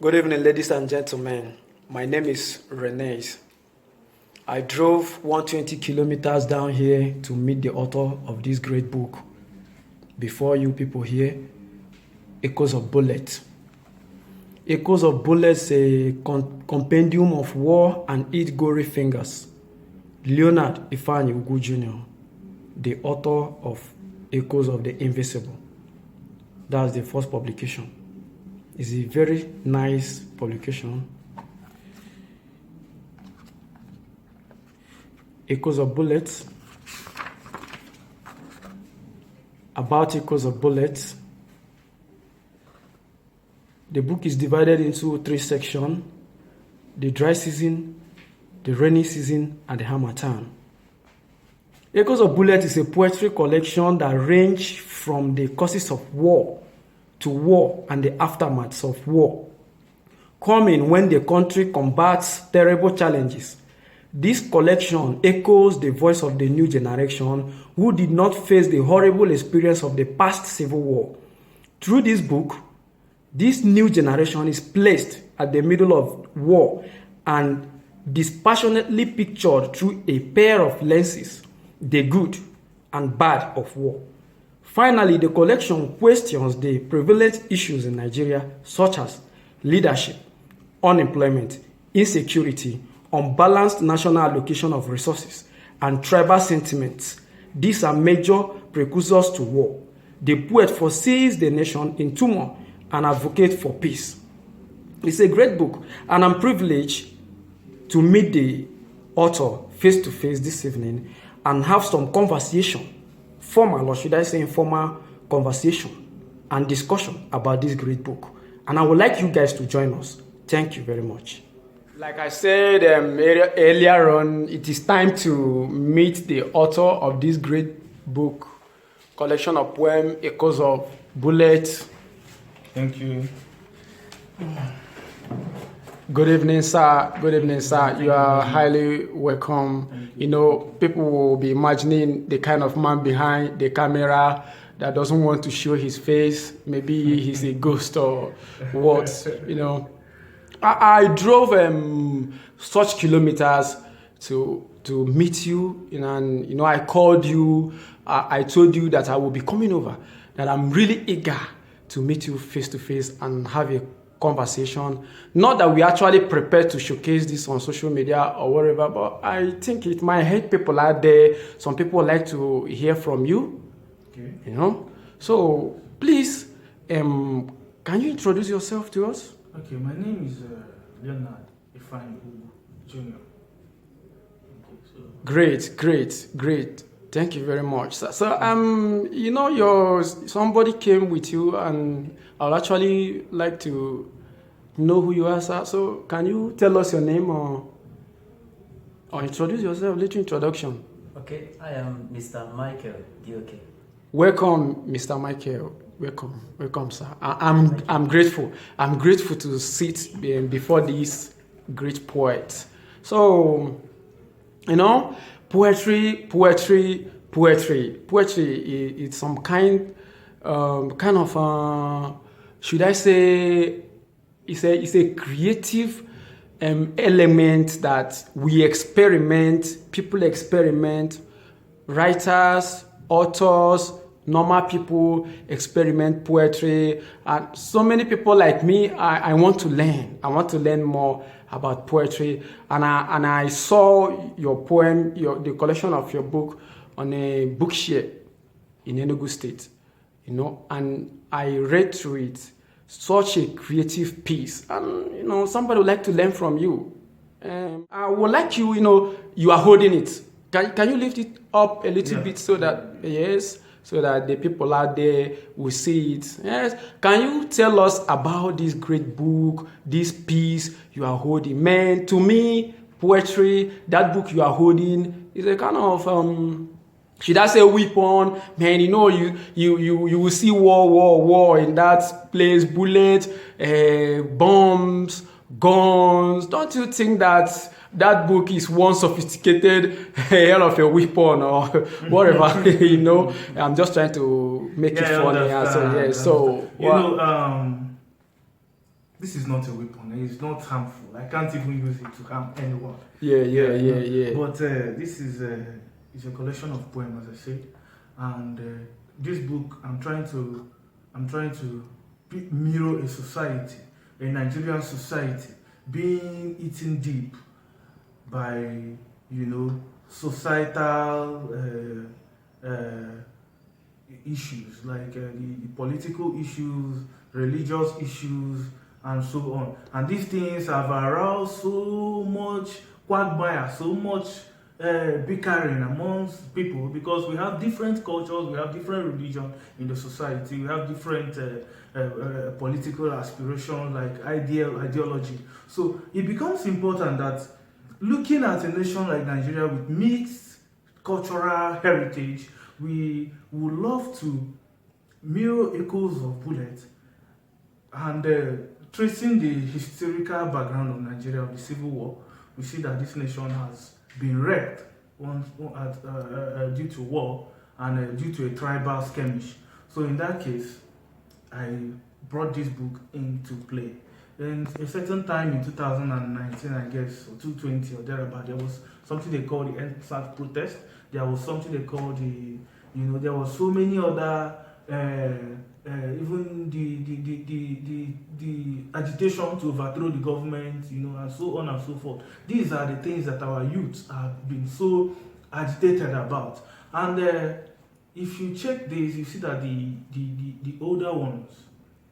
Good evening, ladies and gentlemen. My name is Rene. I drove 120 kilometers down here to meet the author of this great book. Before you people here, Echoes of Bullets. Echoes of Bullets, a compendium of war and its gory fingers. Leonard Ifeanyi Ugwu Jr., the author of Echoes of the Invisible. That's the first publication. It's a very nice publication. Echoes of Bullets. About Echoes of Bullets. The book is divided into 3 sections: the dry season, the rainy season, and the harmattan. Echoes of Bullets is a poetry collection that ranges from the causes of war to war and the aftermaths of war, coming when the country combats terrible challenges. This collection echoes the voice of the new generation who did not face the horrible experience of the past civil war. Through this book, this new generation is placed at the middle of war and dispassionately pictured through a pair of lenses, the good and bad of war. Finally, the collection questions the prevalent issues in Nigeria, such as leadership, unemployment, insecurity, unbalanced national allocation of resources, and tribal sentiments. These are major precursors to war. The poet foresees the nation in turmoil and advocates for peace. It's a great book, and I'm privileged to meet the author face to face this evening and have some conversation, formal, or should I say informal conversation and discussion about this great book. And I would like you guys to join us. Thank you very much. Like I said earlier on, it is time to meet the author of this great book, collection of poems, Echoes of Bullets. Thank you. Good evening, sir. Good evening, sir. You are highly welcome. You know, people will be imagining the kind of man behind the camera that doesn't want to show his face. Maybe he's a ghost or what, you know. I drove such kilometers to meet you, and you know, I called you. I told you that I will be coming over, that I'm really eager to meet you face to face and have a conversation. Not that we actually prepared to showcase this on social media or whatever, but I think it might help people out there. Some people like to hear from you, Okay. you know. So please, can you introduce yourself to us? Okay, my name is Leonard Ifeanyi Ugwu Jr. Great. Thank you very much. So, you know, somebody came with you, and I'd actually like to know who you are, sir. So, can you tell us your name or introduce yourself? Little introduction. Okay, I am Mr. Michael Dioke. Welcome, Mr. Michael. Welcome, sir. I'm grateful. I'm grateful to sit before this great poet. So, you know, poetry. It's some kind of should I say, it's a creative element that we experiment. People experiment. Writers, authors, normal people experiment poetry, and so many people like me. I want to learn. I want to learn more about poetry, and I saw your poem, the collection of your book on a bookshare in Enugu State, you know, and I read through it. Such a creative piece, and you know, somebody would like to learn from you. I would like you, you know, you are holding it. Can you lift it up a little bit so that so that the people out there will see it? Yes. Can you tell us about this great book, this piece you are holding? Man, to me, poetry, that book you are holding is a kind of should I say weapon? Man, you know, you will see war in that place, bullets, bombs, guns. Don't you think that book is one sophisticated hell of a weapon or whatever? You know, I'm just trying to make it funny. So this is not a weapon. It's not harmful. I can't even use it to harm anyone. Yeah. But this is it's a collection of poems, as I said, and this book I'm trying to mirror a society, a Nigerian society, being eaten deep by societal issues like the political issues, religious issues, and so on. And these things have aroused so much quagmire, so much bickering amongst people, because we have different cultures, we have different religion in the society, we have different political aspirations, like ideology. So it becomes important that looking at a nation like Nigeria with mixed cultural heritage, we would love to mirror echoes of Bullet and tracing the historical background of Nigeria, of the Civil War. We see that this nation has been wrecked due to war and due to a tribal skirmish. So in that case, I brought this book into play. Then a certain time in 2019, I guess, or 2020 or thereabout, there was something they called the EndSARS protest. There was something they called there were so many other, even the agitation to overthrow the government, and so on and so forth. These are the things that our youth have been so agitated about. And if you check this, you see that the older ones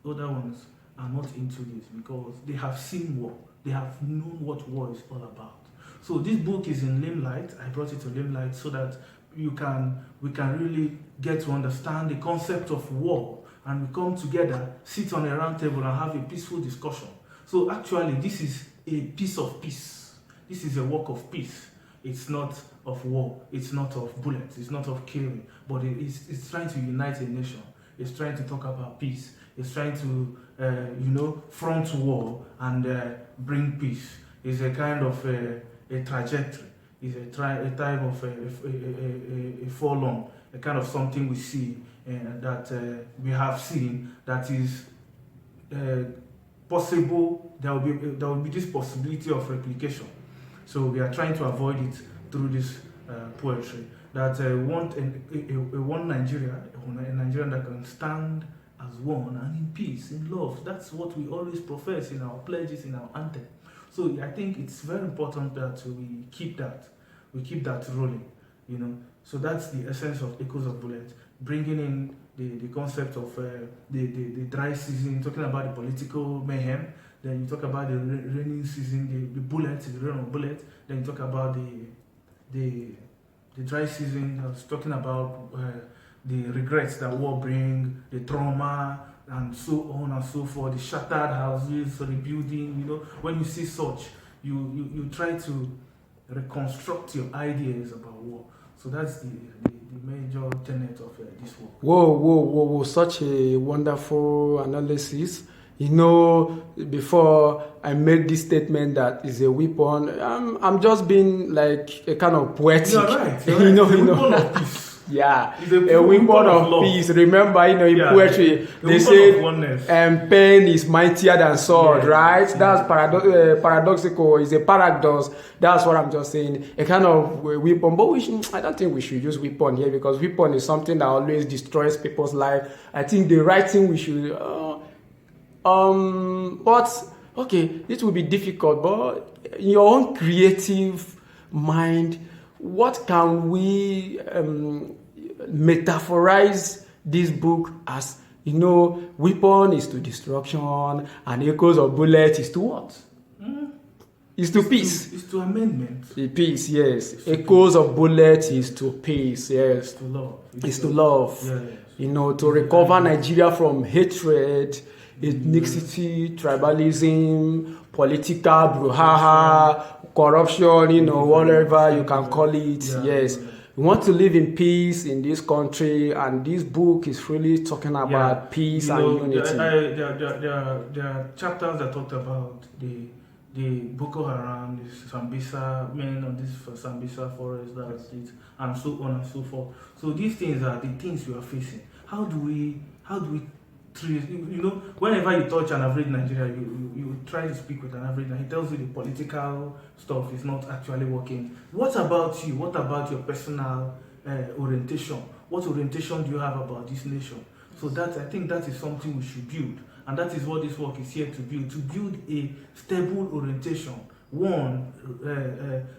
are not into this, because they have seen war. They have known what war is all about. So this book is in Limelight. I brought it to Limelight so that we can really get to understand the concept of war, and we come together, sit on a round table and have a peaceful discussion. So actually, this is a piece of peace. This is a work of peace. It's not of war. It's not of bullets. It's not of killing. But it's trying to unite a nation. It's trying to talk about peace. It's trying to, front war and bring peace. It's a kind of a trajectory. It's a type of a forlorn, a kind of something we see that we have seen that is possible. There will be this possibility of replication. So we are trying to avoid it through this poetry. That we want a one Nigeria, a Nigerian that can stand as one and in peace, in love. That's what we always profess in our pledges, in our anthem. So I think it's very important that we keep that rolling, So that's the essence of Echoes of Bullet, bringing in the concept of the dry season, talking about the political mayhem. Then you talk about the rainy season, the bullets, the rain of bullets. Then you talk about the dry season. I was talking about the regrets that war brings, the trauma, and so on and so forth, the shattered houses, rebuilding. When you see such, you try to reconstruct your ideas about war. So that's the major tenet of this work. Whoa, such a wonderful analysis. Before I made this statement that is a weapon, I'm just being like a kind of poetic. You're right. You're right. A weapon of peace. Yeah, a weapon of peace. Remember, in poetry, they say pen is mightier than sword, right? Yeah. That's paradoxical. It's a paradox. That's what I'm just saying. A kind of weapon. But I don't think we should use weapon here, because weapon is something that always destroys people's life. I think the right thing we should... but, okay, this will be difficult, but in your own creative mind, what can we metaphorize this book as? Weapon is to destruction, and Echoes of Bullet is to what? Is to peace. It's to amendment. Peace, yes. Echoes of Bullet is to peace, yes. It's to love. It's to love. Yes. To recover Nigeria from hatred, ethnicity, tribalism, political brouhaha, corruption, whatever you can call it. Yes. We want to live in peace in this country, and this book is really talking about peace and unity. There are chapters that talked about the Boko Haram, the Sambisa men on this Sambisa forest, and so on and so forth. So these things are the things we are facing. How do we You know, whenever you touch an average Nigerian, you try to speak with an average, and he tells you the political stuff is not actually working. What about you? What about your personal orientation? What orientation do you have about this nation? So I think that is something we should build, and that is what this work is here to build a stable orientation, one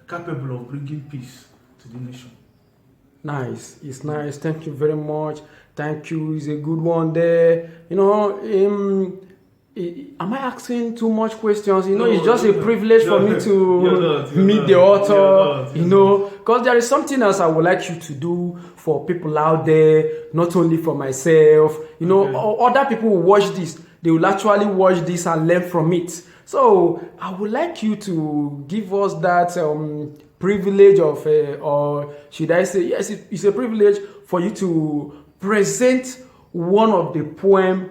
capable of bringing peace to the nation. Nice. It's nice. Thank you very much. Thank you. It's a good one there. You know, am I asking too much questions? You know, No, it's just a no. privilege for me to meet the author, you know, because there is something else I would like you to do for people out there, not only for myself. You know, other people will watch this. They will actually watch this and learn from it. So I would like you to give us that privilege of, or should I say, yes, it's a privilege for you to present one of the poem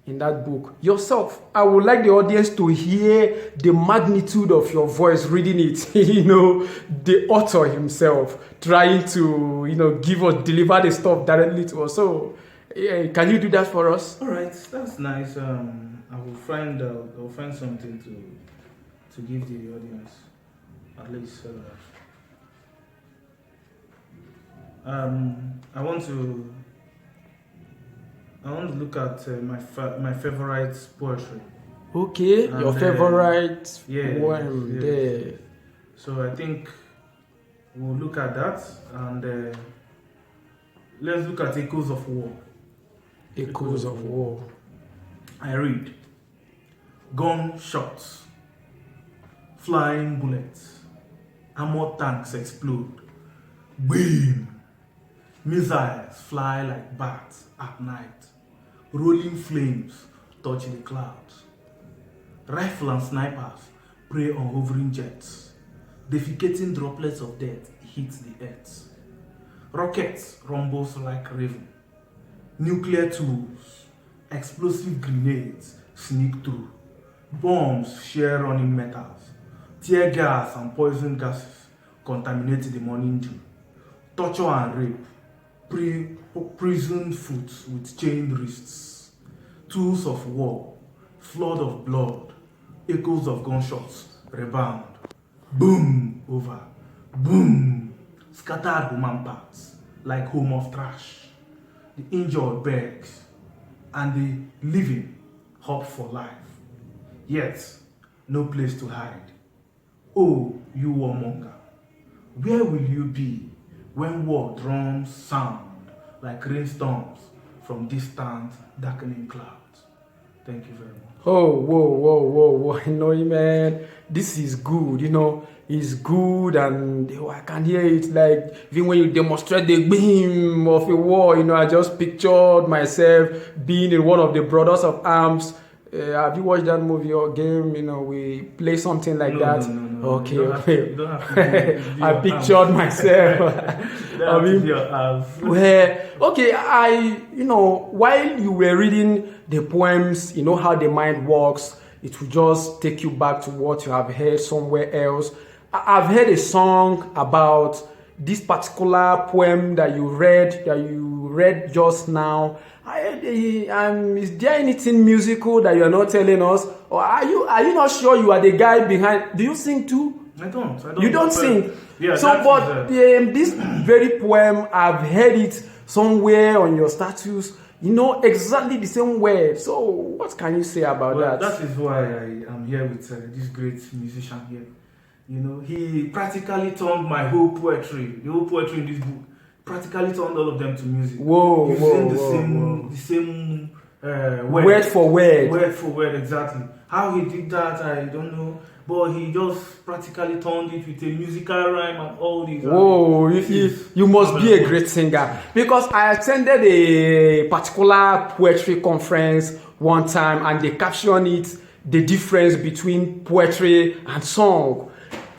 in that book yourself. I would like the audience to hear the magnitude of your voice reading it. You know, the author himself trying to, you know, deliver the stuff directly to us. So, can you do that for us? All right, that's nice. I will find something to give the audience, at least. I want to look at my favorite poetry. Okay, And, your favorite yeah, poem yeah. there. So I think we'll look at that, and let's look at Echoes of War. Echoes of War. I read: gunshots, flying bullets, armored tanks explode, boom! Missiles fly like bats at night, rolling flames touch the clouds. Rifle and snipers prey on hovering jets, defecating droplets of death hit the earth. Rockets rumbles like raven, nuclear tools, explosive grenades sneak through, bombs share running metals, tear gas and poison gases contaminate the morning dew, torture and rape, prisoned foot with chained wrists, tools of war, flood of blood, echoes of gunshots rebound, boom over, boom, scattered human parts like home of trash. The injured begs, and the living hope for life. Yet, no place to hide. Oh, you warmonger, where will you be when war drums sound like rainstorms from distant, darkening clouds? Thank you very much. Oh, whoa. I know, man. This is good, you know. It's good, and I can hear it like even when you demonstrate the beam of a war, you know, I just pictured myself being in one of the Brothers of Arms. Have you watched that movie or game? You know, we play something like that. No. Okay. You don't have to do I pictured myself. While you were reading the poems, you know how the mind works. It will just take you back to what you have heard somewhere else. I've heard a song about this particular poem that you read just now. Is there anything musical that you are not telling us, or are you not sure you are the guy behind? Do you sing too? I don't. You don't sing. Yeah. So, but this very poem, I've heard it somewhere on your status. You know exactly the same word. So, what can you say about that? That is why I am here with this great musician here. You know, he practically turned my whole poetry, the whole poetry in this book, practically turned all of them to music. Using the same word for word. Word for word, exactly. How he did that, I don't know. But he just practically turned it with a musical rhyme and all these. Whoa, you must be a great singer. Because I attended a particular poetry conference one time, and they captioned it, the difference between poetry and song.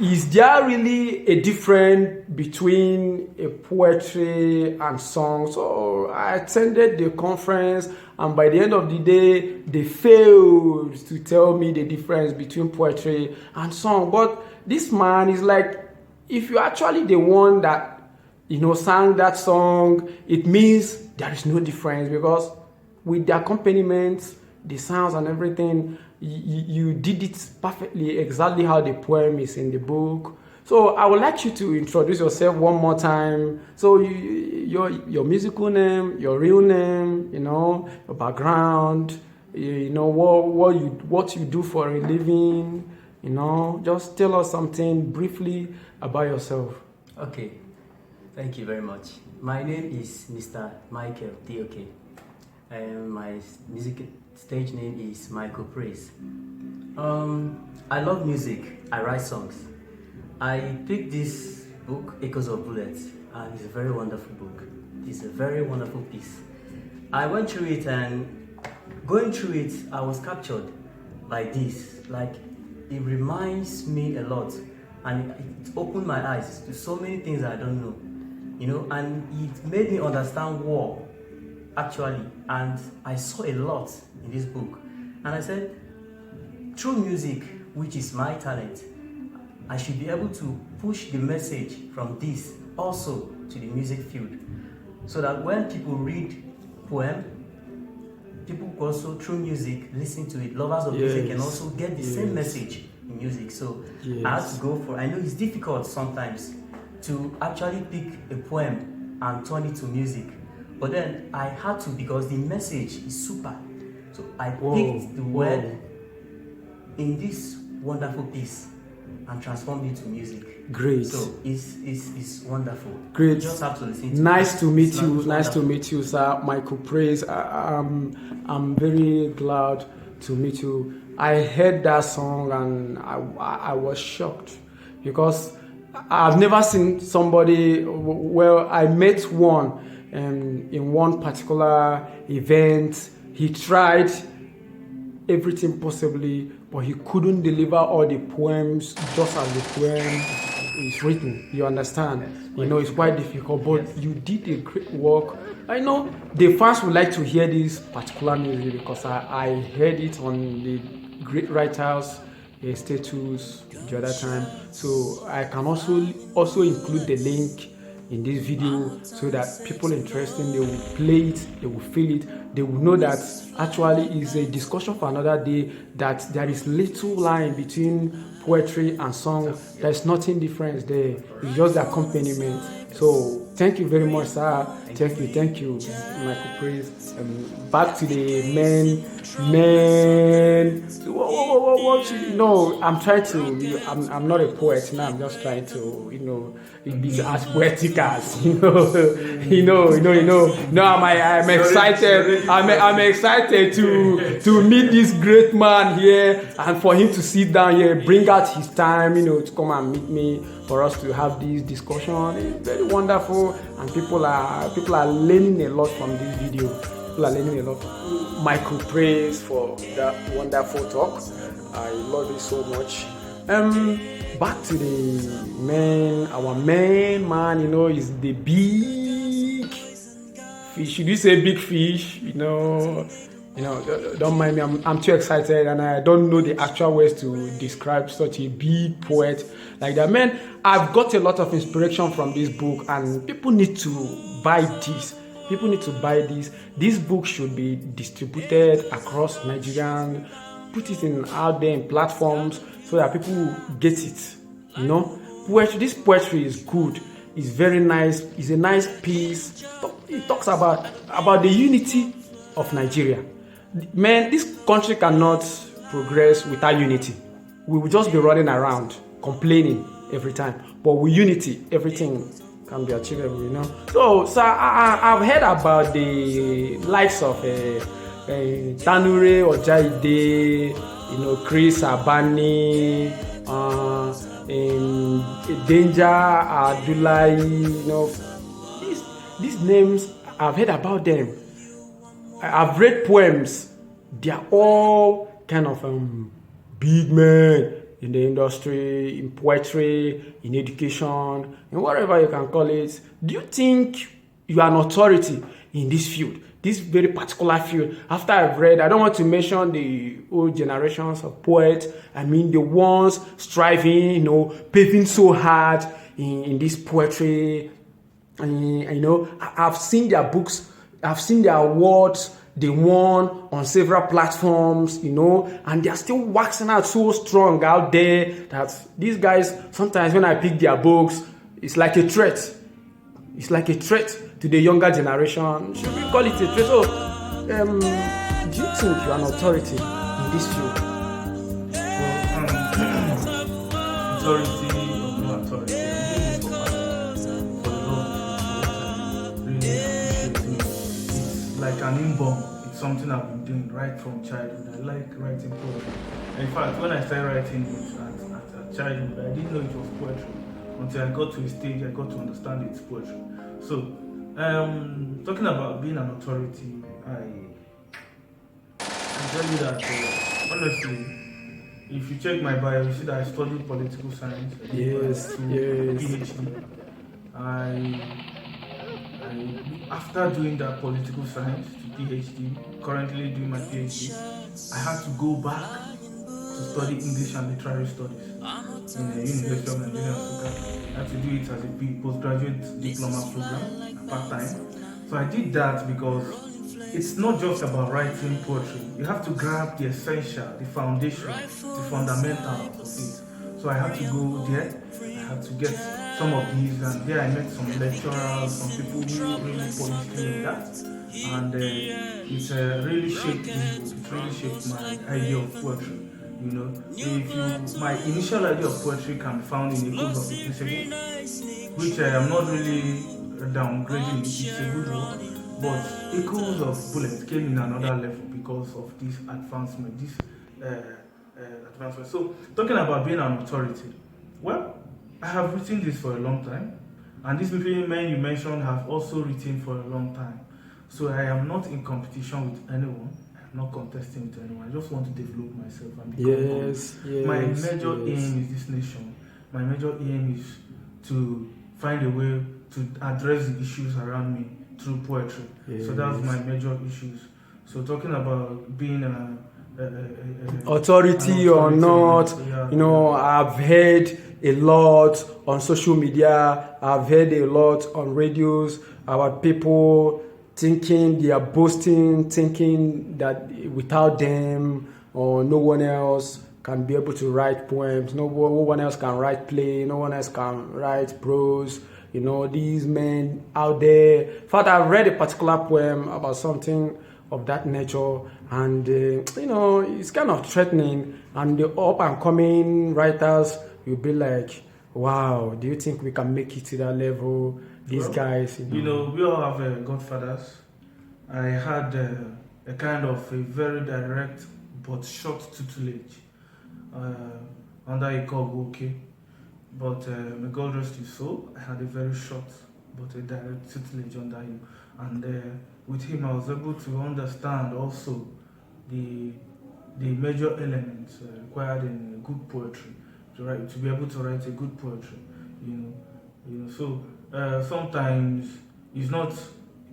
Is there really a difference between a poetry and song? So I attended the conference, and by the end of the day, they failed to tell me the difference between poetry and song. But this man is like, if you're actually the one that, you know, sang that song, it means there is no difference, because with the accompaniment, the sounds and everything, you did it perfectly, exactly how the poem is in the book. So I would like you to introduce yourself one more time. So your musical name, your real name, your background, what you do for a living, just tell us something briefly about yourself. Okay, thank you very much. My name is Mr. Michael DOK, and my music stage name is Michael Praise. I love music. I write songs. I picked this book, Echoes of Bullets, and it's a very wonderful book. It's a very wonderful piece. I went through it, and going through it, I was captured by this. Like, it reminds me a lot, and it opened my eyes to so many things I don't know, and it made me understand war, actually, and I saw a lot in this book. And I said, through music, which is my talent, I should be able to push the message from this also to the music field, so that when people read poem, people also through music listen to it. Lovers of music can also get the same message in music. So I had to go for. I know it's difficult sometimes to actually pick a poem and turn it to music, but then I had to, because the message is super. So I picked the word in this wonderful piece and transformed it to music. Great. So it's wonderful. Great. You just have to listen to Nice it. to meet It's you. wonderful. Nice to meet you, sir. Michael Praise. I'm very glad to meet you. I heard that song and I was shocked, because I've never seen somebody. Well, I met one in one particular event. He tried everything possibly, but he couldn't deliver all the poems just as the poem is written. You understand? It's quite difficult, but you did a great work. I know the fans would like to hear this particular music, because I heard it on the great writers status the other time. So I can also include the link in this video, so that people interested, they will play it, they will feel it, they will know that actually is a discussion for another day, that there is little line between poetry and song. There's nothing different there. It's just the accompaniment. So thank you very much, sir. Thank you, Michael Praise. Back to the men. I'm trying to. I'm not a poet now. I'm just trying to, be as poetic as No, I'm excited. I'm excited to meet this great man here, and for him to sit down here, bring out his time, to come and meet me, for us to have this discussion. It's very wonderful, and people are learning a lot from this video. People are learning a lot. Michael Praise for that wonderful talk. I love it so much. Back to the man. Our main man, is the big fish. Should you say big fish? Don't mind me. I'm too excited, and I don't know the actual words to describe such a big poet like that. Man, I've got a lot of inspiration from this book, and people need to buy this. People need to buy this. This book should be distributed across Nigeria. Put it out there in platforms, so that people get it. Poetry. This poetry is good. It's very nice. It's a nice piece. It talks about the unity of Nigeria. Man, this country cannot progress without unity. We will just be running around complaining every time. But with unity, everything can be achievable. So, I've heard about the likes of Tanure Ojaide, Chris Abani, Danger Adulai. These names, I've heard about them. I've read poems. They are all kind of big men in the industry, in poetry, in education, in whatever you can call it. Do you think you are an authority in this field, this very particular field? After I've read, I don't want to mention the old generations of poets. I mean, the ones striving, paving so hard in this poetry. And, I've seen their books. I've seen their awards. they won on several platforms, and they're still waxing out so strong out there that these guys, sometimes when I pick their books, it's like a threat. It's like a threat to the younger generation. Should we call it a threat? So, do you think you're an authority in this field? Authority or no authority, I'm doing this for the Lord. Really appreciate it. It's like an inborn. It's something I've been doing right from childhood. I like writing poetry. In fact, when I started writing it at childhood, I didn't know it was poetry until I got to a stage I got to understand it's poetry. So, talking about being an authority, I tell you that honestly, if you check my bio, you see that I studied political science. Yes. PhD. After doing that political science to PhD, currently doing my PhD, I had to go back to study English and literary studies in the University of Nigeria. I had to do it as a postgraduate diploma program, part-time. So I did that because it's not just about writing poetry. You have to grab the essential, the foundation, the fundamentals of it. So I had to go there. I had to get some of these, and there I met some lecturers, some people who really polished me in that. And it really shaped me. It really shaped my idea of poetry. My initial idea of poetry can be found in Echoes of the Principle, which I am not really downgrading. It's a good one. But Echoes of Bullet came in another level because of this advancement, So, talking about being an authority, well, I have written this for a long time, and these men you mentioned have also written for a long time. So I am not in competition with anyone. I'm not contesting with anyone. I just want to develop myself and become good. My major aim is this nation. My major aim is to find a way to address the issues around me through poetry. So that's my major issues. So talking about being authority or not, I've heard a lot on social media. I've heard a lot on radios about people thinking they are boasting, thinking that without them or no one else can be able to write poems, no one else can write play, no one else can write prose. These men out there. In fact, I've read a particular poem about something of that nature, and it's kind of threatening. And the up and coming writers, you'll be like, wow, do you think we can make it to that level? These guys, we all have godfathers. I had a kind of a very direct but short tutelage under a Ikogoke. But may God rest his soul, I had a very short but a direct tutelage under him. And with him, I was able to understand also the major elements required in good poetry, to be able to write a good poetry. So sometimes it's not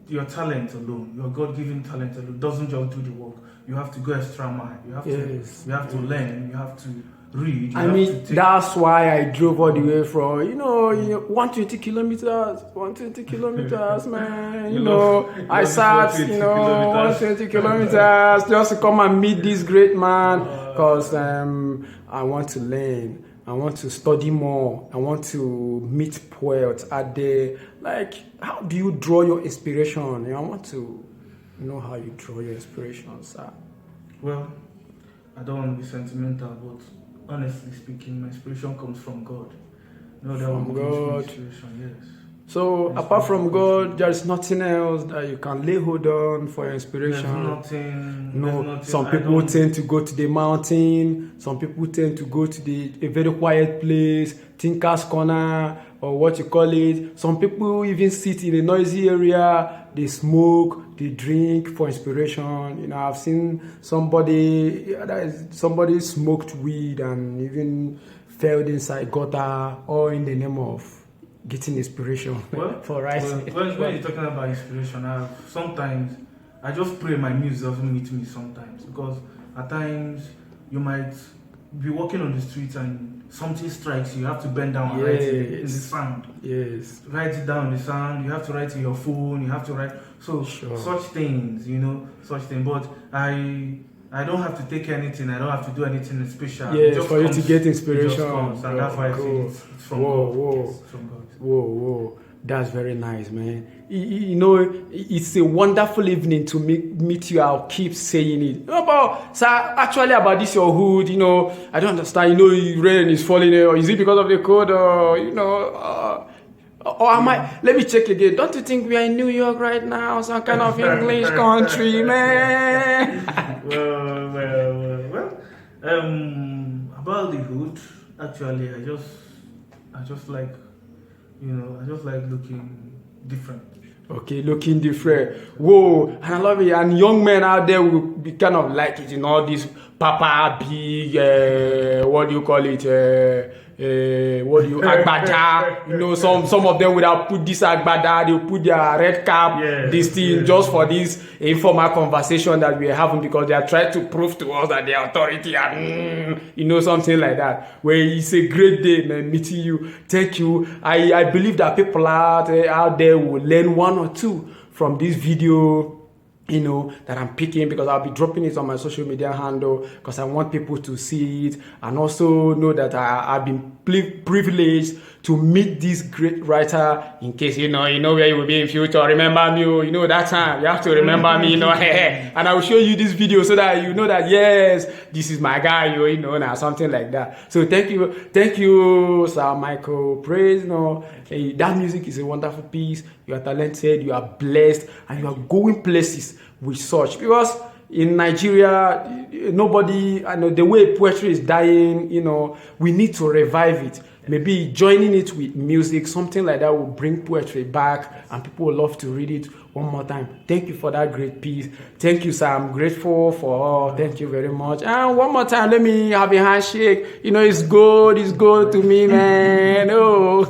your talent alone, your God-given talent alone doesn't just do the work. You have to go extra mile. You have to learn. You have to read. That's why I drove all the way from 120 kilometers, man. I sat 120 kilometers just to come and meet this great man because I want to learn. I want to study more. I want to meet poets out there. Like, how do you draw your inspiration? I want to know how you draw your inspiration, sir. Well, I don't want to be sentimental, but honestly speaking, my inspiration comes from God. From God. Inspiration, yes. So, apart from God, there is nothing else that you can lay hold on for your inspiration. There's nothing. Some people tend to go to the mountain. Some people tend to go to a very quiet place, Tinker's Corner, or what you call it. Some people even sit in a noisy area. They smoke, they drink for inspiration. I've seen somebody smoked weed and even fell inside gutter, all in the name of getting inspiration for writing. When you're talking about inspiration, sometimes I just pray my muse doesn't meet me sometimes, because at times you might be walking on the streets and something strikes you, you have to bend down and write it in the sand. Yes. Write it down in the sand, you have to write in your phone, you have to write. So, such things, such things. But I don't have to take anything, I don't have to do anything special. Yeah, just for you to get inspiration. It just comes, and that's why I say it's from God. It's from God. Whoa. That's very nice, man. It's a wonderful evening to meet you. I'll keep saying it. Actually about this your hood, I don't understand. Rain is falling, or is it because of the cold, or or am I? Let me check again. Don't you think we are in New York right now, some kind of English country, man? Well. About the hood, actually, I just like. I just like looking different. Okay, looking different. Whoa, and I love it. And young men out there will be kind of like it, this papa big, what do you call it? Agbada. Some of them would have put this agbada, they'll put their red cap, this thing, just for this informal conversation that we're having, because they are trying to prove to us that they are authority and something like that. Where it's a great day, man, meeting you. Thank you. I believe that people out there will learn one or two from this video, that I'm picking, because I'll be dropping it on my social media handle, because I want people to see it, and also know that I've been privileged to meet this great writer. In case you know where you will be in future, remember me, that time you have to remember me, and I will show you this video so that you know that yes, this is my guy, now something like that. So thank you, Sir Michael Praise. That music is a wonderful piece. You are talented, you are blessed, and you are going places with such, because in Nigeria, nobody, I know the way poetry is dying, we need to revive it. Maybe joining it with music, something like that will bring poetry back, and people will love to read it one more time. Thank you for that great piece. Thank you, sir. I'm grateful for all. Thank you very much. And one more time, let me have a handshake. It's good to me, man. Oh.